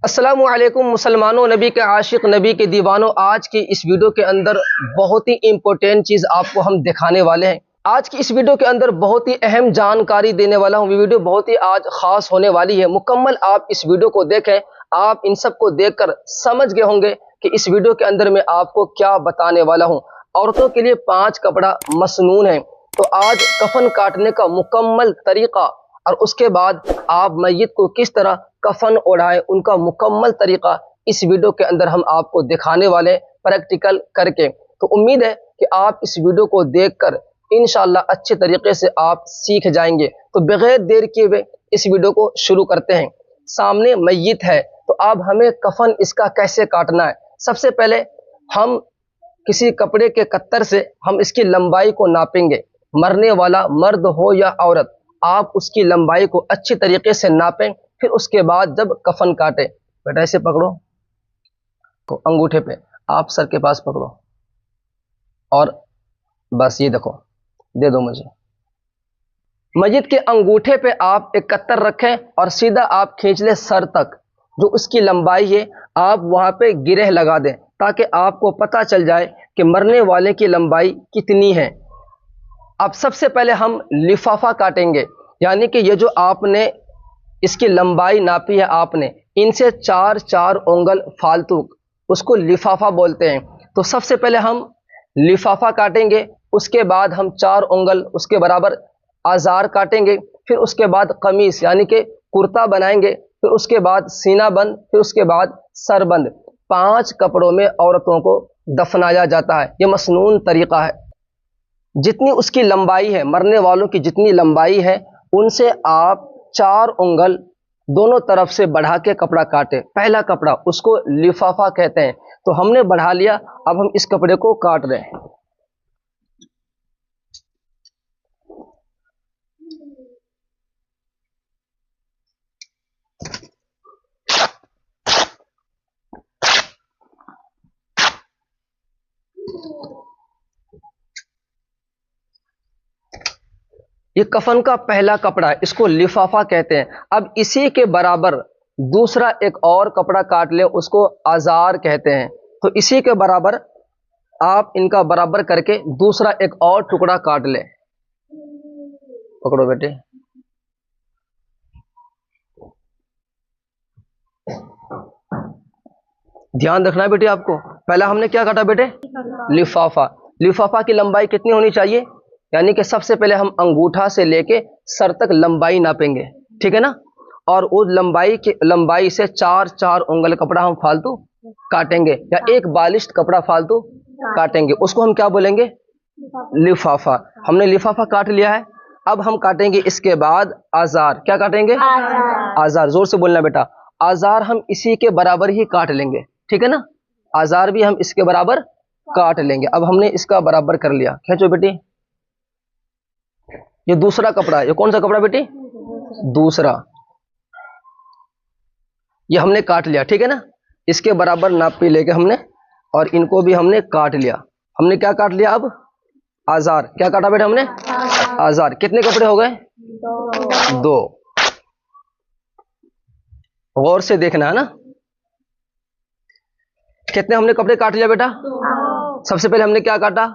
अस्सलामुअलैकुम मुसलमानों, नबी के आशिक, नबी के दीवानों। आज की इस वीडियो के अंदर बहुत ही इंपॉर्टेंट चीज़ आपको हम दिखाने वाले हैं। आज की इस वीडियो के अंदर बहुत ही अहम जानकारी देने वाला हूँ। वीडियो बहुत ही आज खास होने वाली है। मुकम्मल आप इस वीडियो को देखें। आप इन सब को देखकर समझ गए होंगे कि इस वीडियो के अंदर मैं आपको क्या बताने वाला हूँ। औरतों के लिए 5 कपड़ा मसनून है। तो आज कफन काटने का मुकम्मल तरीका और उसके बाद आप मैयत को किस तरह कफन ओढ़ाएं, उनका मुकम्मल तरीका इस वीडियो के अंदर हम आपको दिखाने वाले प्रैक्टिकल करके। तो उम्मीद है कि आप इस वीडियो को देखकर इंशाअल्लाह अच्छे तरीके से आप सीख जाएंगे। तो बगैर देर किए हुए इस वीडियो को शुरू करते हैं। सामने मैयत है, तो अब हमें कफन इसका कैसे काटना है। सबसे पहले हम किसी कपड़े के कत्तर से हम इसकी लंबाई को नापेंगे। मरने वाला मर्द हो या औरत, आप उसकी लंबाई को अच्छी तरीके से नापें। फिर उसके बाद जब कफन काटे, बेटा ऐसे पकड़ो को अंगूठे पे, आप सर के पास पकड़ो और बस ये देखो, दे दो मुझे। मैयत के अंगूठे पे आप एक कत्तर रखें और सीधा आप खींच ले सर तक। जो उसकी लंबाई है आप वहां पे गिरह लगा दें, ताकि आपको पता चल जाए कि मरने वाले की लंबाई कितनी है। अब सबसे पहले हम लिफाफा काटेंगे, यानी कि ये जो आपने इसकी लंबाई नापी है आपने, इनसे 4 उंगल फालतू, उसको लिफाफा बोलते हैं। तो सबसे पहले हम लिफाफा काटेंगे, उसके बाद हम 4 उंगल उसके बराबर आजार काटेंगे। फिर उसके बाद कमीज यानी कि कुर्ता बनाएंगे। फिर उसके बाद सीना बंद, फिर उसके बाद सर बंद। 5 कपड़ों में औरतों को दफनाया जाता है। यह मसनून तरीका है। जितनी उसकी लंबाई है, मरने वालों की जितनी लंबाई है, उनसे आप 4 उंगल दोनों तरफ से बढ़ा के कपड़ा काटे। पहला कपड़ा, उसको लिफाफा कहते हैं। तो हमने बढ़ा लिया, अब हम इस कपड़े को काट रहे हैं। ये कफन का पहला कपड़ा है, इसको लिफाफा कहते हैं। अब इसी के बराबर दूसरा एक और कपड़ा काट ले, उसको आजार कहते हैं। तो इसी के बराबर आप इनका बराबर करके दूसरा एक और टुकड़ा काट ले। पकड़ो बेटे, ध्यान रखना है बेटे आपको। पहला हमने क्या काटा बेटे? लिफाफा। लिफाफा की लंबाई कितनी होनी चाहिए? यानी कि सबसे पहले हम अंगूठा से लेके सर तक लंबाई नापेंगे, ठीक है ना। और उस लंबाई से 4 उंगल कपड़ा हम फालतू काटेंगे, या एक बालिश्त कपड़ा फालतू काटेंगे। उसको हम क्या बोलेंगे? लिफाफा। हमने लिफाफा काट लिया है। अब हम काटेंगे इसके बाद आजार। क्या काटेंगे? आजार। जोर से बोलना बेटा। आजार हम इसी के बराबर ही काट लेंगे, ठीक है ना। आजार भी हम इसके बराबर काट लेंगे। अब हमने इसका बराबर कर लिया। खींचो बेटी। ये दूसरा कपड़ा है। ये कौन सा कपड़ा बेटी? दूसरा। ये हमने काट लिया, ठीक है ना। इसके बराबर नाप पे लेके हमने, और इनको भी हमने काट लिया। हमने क्या काट लिया अब? आजार। क्या काटा बेटा हमने? आजार। कितने कपड़े हो गए? 2। गौर से देखना है ना। कितने हमने कपड़े काट लिया बेटा? सबसे पहले हमने क्या काटा?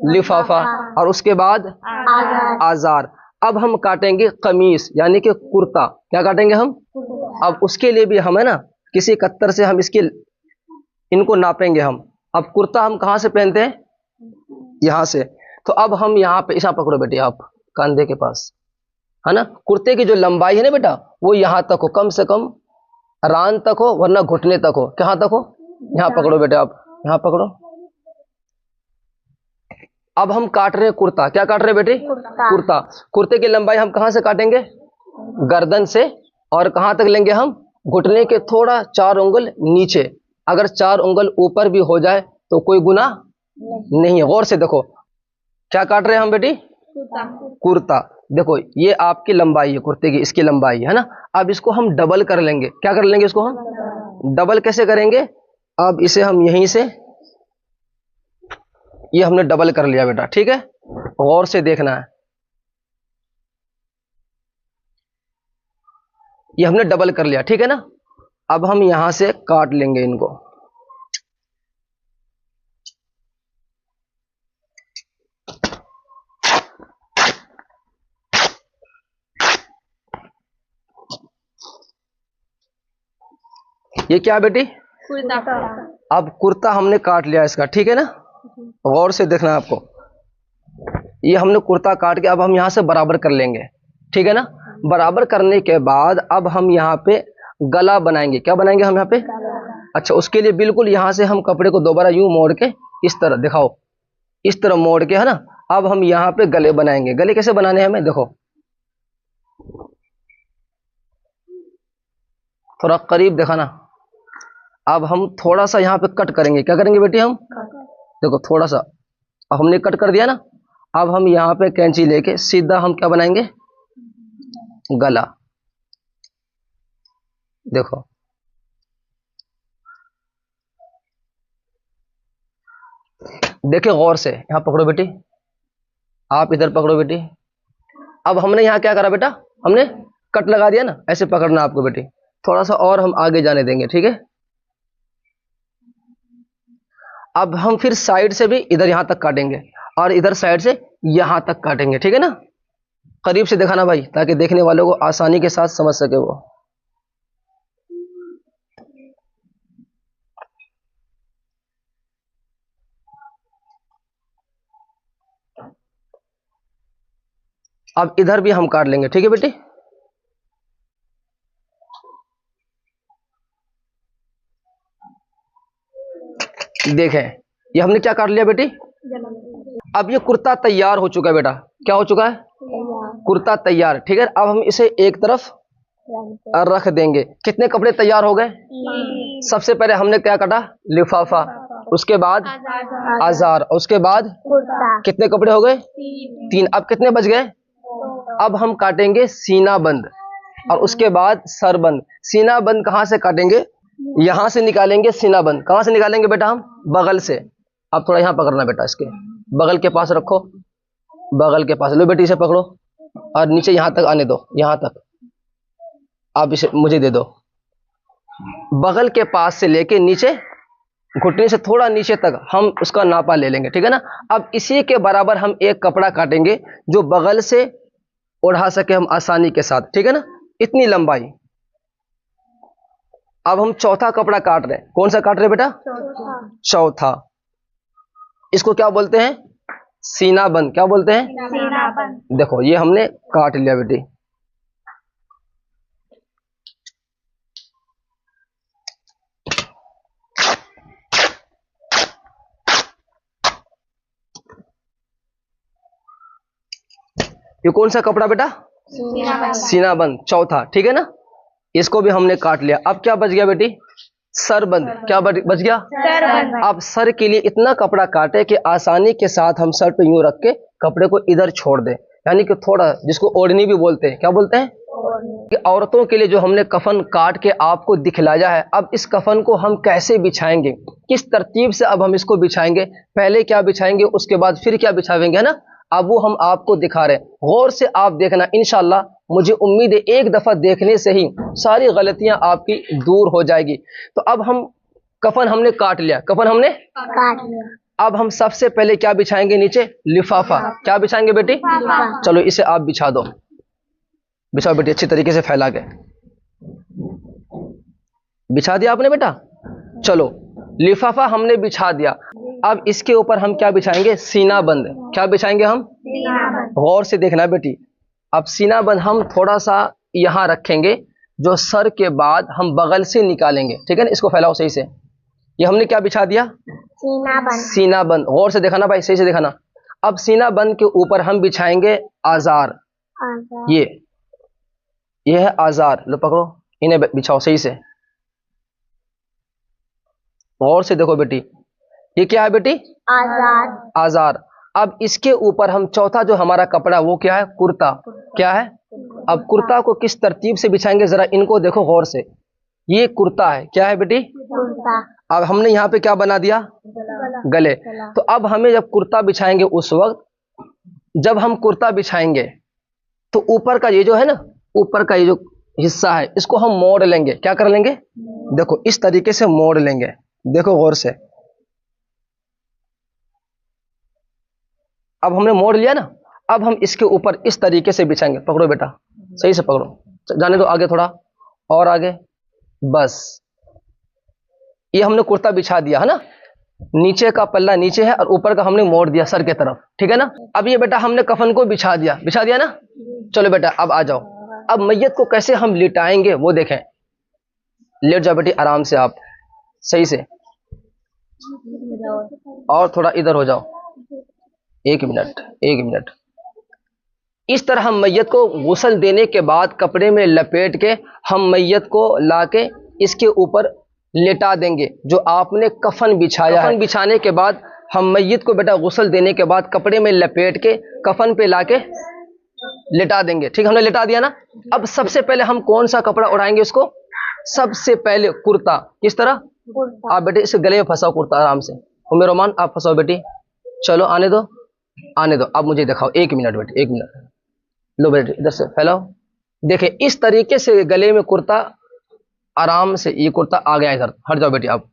लिफाफा। और उसके बाद आजार। अब हम काटेंगे कमीज यानी कि कुर्ता। क्या काटेंगे हम? अब उसके लिए भी हम है ना, किसी कत्तर से हम इनको नापेंगे हम। अब कुर्ता हम कहां से पहनते हैं? यहां से। तो अब हम यहाँ पे, ऐसा पकड़ो बेटे आप कंधे के पास, है ना। कुर्ते की जो लंबाई है ना बेटा, वो यहां तक हो, कम से कम रान तक हो, वरना घुटने तक हो। कहां तक हो? यहाँ पकड़ो बेटे आप, यहाँ पकड़ो। अब हम काट रहे हैं कुर्ता। क्या काट रहे हैं बेटे? कुर्ता। कुर्ते की लंबाई हम कहां से काटेंगे? गर्दन से। और कहां तक लेंगे हम? घुटने के थोड़ा 4 उंगल नीचे। अगर 4 उंगल ऊपर भी हो जाए तो कोई गुनाह नहीं है। गौर से देखो, क्या काट रहे हैं हम बेटी? कुर्ता। देखो ये आपकी लंबाई है कुर्ते की, इसकी लंबाई है ना। अब इसको हम डबल कर लेंगे। क्या कर लेंगे इसको हम? डबल कैसे करेंगे? अब इसे हम यहीं से, ये हमने डबल कर लिया बेटा, ठीक है। गौर से देखना है। ये हमने डबल कर लिया, ठीक है ना। अब हम यहां से काट लेंगे इनको। ये क्या बेटी? कुर्ता। अब कुर्ता हमने काट लिया इसका, ठीक है ना? गौर से देखना है आपको। ये हमने कुर्ता काट के अब हम यहां से बराबर कर लेंगे, ठीक है ना? बराबर करने के बाद अब हम यहाँ पे गला बनाएंगे। क्या बनाएंगे हम यहाँ पे? अच्छा, उसके लिए बिल्कुल यहां से हम कपड़े को दोबारा यूं मोड़ के इस तरह, दिखाओ, इस तरह मोड़ के, है ना? अब हम यहाँ पे गले बनाएंगे। गले कैसे बनाने हैं हमें? देखो, थोड़ा करीब देखा ना। अब हम थोड़ा सा यहाँ पे कट करेंगे। क्या करेंगे बेटी? हम देखो थोड़ा सा, अब हमने कट कर दिया ना। अब हम यहाँ पे कैंची लेके सीधा हम क्या बनाएंगे? गला। देखो, देखिए गौर से, यहाँ पकड़ो बेटी, आप इधर पकड़ो बेटी। अब हमने यहाँ क्या करा बेटा? हमने कट लगा दिया ना। ऐसे पकड़ना आपको बेटी, थोड़ा सा और हम आगे जाने देंगे, ठीक है? अब हम फिर साइड से भी इधर यहां तक काटेंगे और इधर साइड से यहां तक काटेंगे, ठीक है ना? करीब से दिखाना भाई, ताकि देखने वालों को आसानी के साथ समझ सके वो। अब इधर भी हम काट लेंगे, ठीक है बेटी? देखें, ये हमने क्या काट लिया बेटी? अब ये कुर्ता तैयार हो चुका है बेटा। क्या हो चुका है? कुर्ता तैयार, ठीक है? अब हम इसे एक तरफ रख देंगे। कितने कपड़े तैयार हो गए? सबसे पहले हमने क्या काटा? लिफाफा, उसके बाद आजार, उसके बाद कितने कपड़े हो गए? 3। अब कितने बच गए? अब हम काटेंगे सीना बंद और उसके बाद सर बंद। सीना बंद कहां से काटेंगे? यहां से निकालेंगे सीना बंद। कहां से निकालेंगे बेटा? हम बगल से। अब थोड़ा यहां पकड़ना बेटा, इसके बगल के पास रखो, बगल के पास लो बेटी, इसे पकड़ो और नीचे यहां तक आने दो, यहां तक। आप इसे मुझे दे दो। बगल के पास से लेके नीचे, घुटने से थोड़ा नीचे तक हम उसका नापा ले लेंगे, ठीक है ना? अब इसी के बराबर हम एक कपड़ा काटेंगे जो बगल से ओढ़ा सके हम आसानी के साथ, ठीक है ना? इतनी लंबाई। अब हम चौथा कपड़ा काट रहे हैं। कौन सा काट रहे हैं बेटा? चौथा। इसको क्या बोलते हैं? सीना बंद। क्या बोलते हैं? सीना बंद। देखो, ये हमने काट लिया बेटी। ये कौन सा कपड़ा बेटा? सीना बंद, चौथा, ठीक है ना? इसको भी हमने काट लिया। अब क्या बच गया बेटी? सरबंद। क्या बच गया? सरबंद। अब सर के लिए इतना कपड़ा काटे कि आसानी के साथ हम सर पे यूं रख के कपड़े को इधर छोड़ दें, यानी कि थोड़ा, जिसको ओढ़नी भी बोलते हैं। क्या बोलते हैं? कि औरतों के लिए जो हमने कफन काट के आपको दिखलाया है, अब इस कफन को हम कैसे बिछाएंगे, किस तरतीब से अब हम इसको बिछाएंगे, पहले क्या बिछाएंगे, उसके बाद फिर क्या बिछाएंगे, है ना? अब वो हम आपको दिखा रहे हैं। गौर से आप देखना, इंशाल्लाह मुझे उम्मीद है एक दफा देखने से ही सारी गलतियां आपकी दूर हो जाएगी। तो अब हम कफन हमने काट लिया, कफन हमने काट लिया। अब हम सबसे पहले क्या बिछाएंगे? नीचे लिफाफा। क्या बिछाएंगे बेटी? चलो इसे आप बिछा दो, बिछाओ बेटी, अच्छी तरीके से फैला के बिछा दिया आपने बेटा। चलो, लिफाफा हमने बिछा दिया। अब इसके ऊपर हम क्या बिछाएंगे? सीना बंद। क्या बिछाएंगे हम? सीना बंद। गौर से देखना बेटी। अब सीना बंद हम थोड़ा सा यहां रखेंगे, जो सर के बाद हम बगल से निकालेंगे, ठीक है ना? इसको फैलाओ सही से। ये हमने क्या बिछा दिया? सीना बंद। सीना बंद। गौर से देखना भाई, सही से देखना। अब सीना बंद के ऊपर हम बिछाएंगे आजार। ये है आजार, लो पकड़ो, इन्हें बिछाओ सही से। गौर से देखो बेटी, ये क्या है बेटी? आजाद। आजार। अब इसके ऊपर हम चौथा जो हमारा कपड़ा, वो क्या है? कुर्ता। क्या है? अब कुर्ता को किस तरतीब से बिछाएंगे, जरा इनको देखो गौर से। ये कुर्ता है। क्या है बेटी? कुर्ता। अब हमने यहाँ पे क्या बना दिया? गले। तो अब हमें जब कुर्ता बिछाएंगे, उस वक्त जब हम कुर्ता बिछाएंगे तो ऊपर का ये जो है ना, ऊपर का ये जो हिस्सा है, इसको हम मोड़ लेंगे। क्या कर लेंगे? देखो इस तरीके से मोड़ लेंगे। देखो गौर से, अब हमने मोड़ लिया ना, अब हम इसके ऊपर इस तरीके से बिछाएंगे। पकड़ो बेटा, सही से पकड़ो, जाने दो आगे, थोड़ा और आगे, बस। ये हमने कुर्ता बिछा दिया है ना, नीचे का पल्ला नीचे है और ऊपर का हमने मोड़ दिया सर के तरफ, ठीक है ना। अब ये बेटा हमने कफन को बिछा दिया ना। चलो बेटा अब आ जाओ, अब मैयत को कैसे हम लिटाएंगे वो देखें। लेट जाओ बेटी आराम से, आप सही से, और थोड़ा इधर हो जाओ। एक मिनट। इस तरह हम मैयत को गुस्ल देने के बाद कपड़े में लपेट के हम मैयत को लाके इसके ऊपर लेटा देंगे जो आपने कफन बिछाया है। कफन बिछाने के बाद हम मैयत को बेटा गुस्ल देने के बाद कपड़े में लपेट के कफन पे लाके लेटा देंगे। ठीक, हमने लेटा दिया ना। अब सबसे पहले हम कौन सा कपड़ा उड़ाएंगे इसको? सबसे पहले कुर्ता। किस तरह? आप बेटे इसे गले में फंसाओ कुर्ता आराम से। उम्मे रोमान आप फंसाओ बेटी, चलो आने दो। अब मुझे दिखाओ। एक मिनट बेटी, एक मिनट। लो बेटे इधर से फैलाओ। देखे इस तरीके से गले में कुर्ता आराम से, ये कुर्ता आ गया इधर। हट जाओ बेटी आप।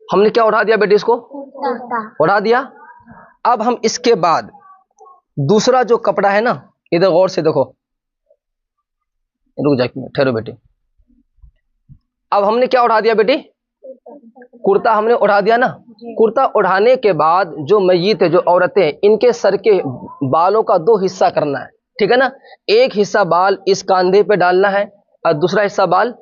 हमने क्या उठा दिया बेटी? इसको उठा दिया। अब हम इसके बाद दूसरा जो कपड़ा है ना, इधर गौर से देखो, रुक जाओ, ठहरो बेटी। अब हमने क्या उठा दिया बेटी? कुर्ता हमने उठा दिया ना। कुर्ता उठाने के बाद जो मैयत है, जो औरतें हैं, इनके सर के बालों का दो हिस्सा करना है, ठीक है ना। एक हिस्सा बाल इस कांधे पे डालना है और दूसरा हिस्सा बाल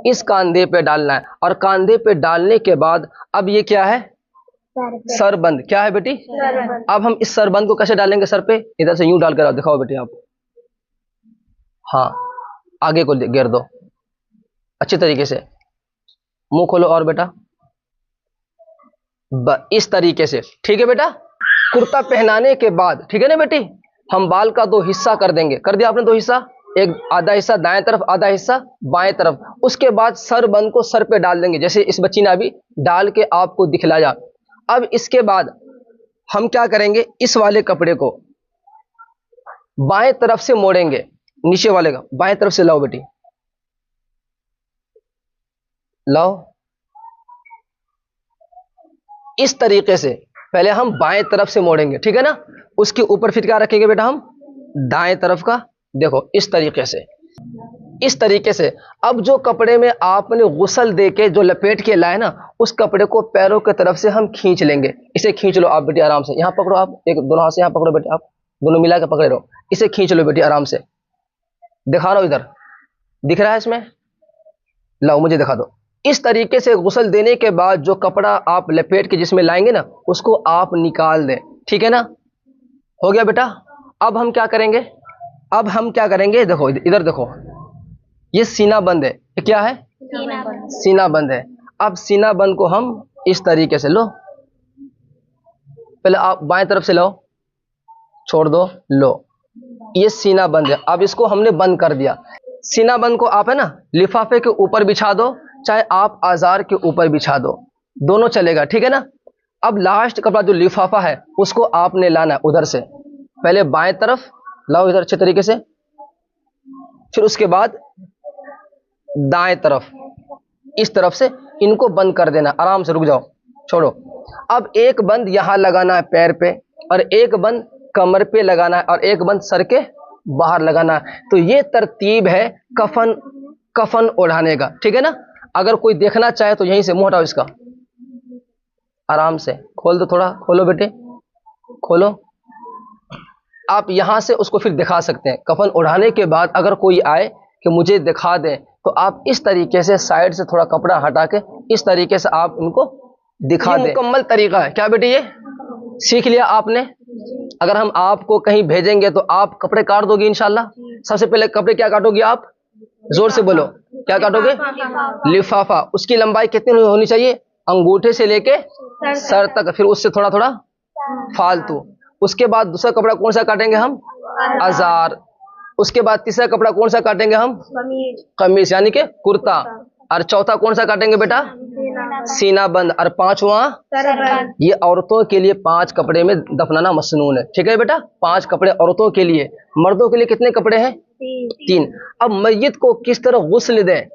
इस कांधे पे डालना है। और कांधे पे डालने के बाद अब ये क्या है? सरबंद। क्या है बेटी? अब हम इस सरबंद को कैसे डालेंगे सर पे? इधर से यूं डाल कर दिखाओ बेटी आप। हाँ, आगे को घेर दो अच्छी तरीके से। मुंह खोलो और बेटा, इस तरीके से, ठीक है बेटा। कुर्ता पहनाने के बाद, ठीक है ना बेटी, हम बाल का दो हिस्सा कर देंगे। कर दिया आपने दो हिस्सा, एक आधा हिस्सा दाएं तरफ, आधा हिस्सा बाएं तरफ। उसके बाद सरबंद को सर पे डाल देंगे, जैसे इस बच्ची ने अभी डाल के आपको दिखलाया। अब इसके बाद हम क्या करेंगे? इस वाले कपड़े को बाएं तरफ से मोड़ेंगे, नीचे वाले का बाएं तरफ से लाओ बेटी, लाओ। इस तरीके से पहले हम बाएं तरफ से मोड़ेंगे, ठीक है ना। उसके ऊपर फिर क्या रखेंगे बेटा? हम दाएं तरफ का। देखो इस तरीके से, इस तरीके से। अब जो कपड़े में आपने गुस्ल दे के जो लपेट के लाए ना, उस कपड़े को पैरों की तरफ से हम खींच लेंगे। इसे खींच लो आप बेटी आराम से। यहाँ पकड़ो आप, एक दोनों हाथ से यहाँ पकड़ो बेटी, आप दोनों मिला के पकड़े रहो। इसे खींच लो बेटी आराम से। दिखा रहा हूं, इधर दिख रहा है इसमें? लाओ मुझे दिखा दो। इस तरीके से गुस्ल देने के बाद जो कपड़ा आप लपेट के जिसमें लाएंगे ना, उसको आप निकाल दें, ठीक है ना। हो गया बेटा। अब हम क्या करेंगे? देखो इधर देखो, ये सीना बंद है। ये क्या है? सीना बंद है। अब सीना बंद को हम इस तरीके से लो, पहले आप बाएं तरफ से लो, छोड़ दो, लो। ये सीना बंद है। अब इसको हमने बंद कर दिया। सीना बंद को आप है ना लिफाफे के ऊपर बिछा दो, चाहे आप आजार के ऊपर बिछा दो, दोनों चलेगा, ठीक है ना। अब लास्ट कपड़ा जो लिफाफा है उसको आपने लाना है उधर से, पहले बाएं तरफ लाओ इधर अच्छे तरीके से, फिर उसके बाद दाएं तरफ, इस तरफ से इनको बंद कर देना। आराम से, रुक जाओ, छोड़ो। अब एक बंद यहां लगाना है पैर पे, और एक बंद कमर पे लगाना है, और एक बंद सर के बाहर लगाना है। तो ये तरतीब है कफन ओढ़ाने का, ठीक है ना। अगर कोई देखना चाहे तो यहीं से मुंह हटाओ इसका, आराम से खोल दो, थोड़ा खोलो बेटे, खोलो। आप यहां से उसको फिर दिखा सकते हैं। कफन ओढ़ाने के बाद अगर कोई आए कि मुझे दिखा दे, तो आप इस तरीके से साइड से थोड़ा कपड़ा हटा के इस तरीके से आप उनको दिखा दें। मुकम्मल तरीका है क्या बेटे? ये सीख लिया आपने। अगर हम आपको कहीं भेजेंगे तो आप कपड़े काट दोगे इंशाल्लाह। सबसे पहले कपड़े क्या काटोगे आप? जोर से बोलो, क्या काटोगे? लिफाफा। उसकी लंबाई कितनी होनी चाहिए? अंगूठे से लेके सर तक, फिर उससे थोड़ा थोड़ा फालतू। उसके बाद दूसरा कपड़ा कौन सा काटेंगे हम? अजार। उसके बाद तीसरा कपड़ा कौन सा काटेंगे हम? कमीज, यानी कि कुर्ता। और चौथा कौन सा काटेंगे बेटा? सीना बंद, और 5वां ये औरतों के लिए 5 कपड़े में दफनाना मसनून है। ठीक है बेटा, 5 कपड़े औरतों के लिए। मर्दों के लिए कितने कपड़े हैं? 3। अब मैयत को किस तरह गुस्ल दें,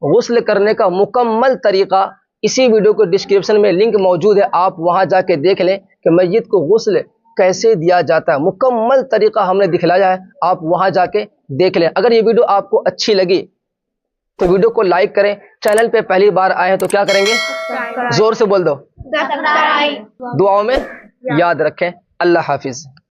गुस्ल करने का मुकम्मल तरीका इसी वीडियो को डिस्क्रिप्शन में लिंक मौजूद है, आप वहां जाके देख लें कि मैयत को गुस्ल कैसे दिया जाता है। मुकम्मल तरीका हमने दिखलाया है, आप वहां जाके देख लें। अगर ये वीडियो आपको अच्छी लगी तो वीडियो को लाइक करें। चैनल पे पहली बार आए हैं तो क्या करेंगे? जोर से बोल दो। दुआओं में याद रखें। अल्लाह हाफिज।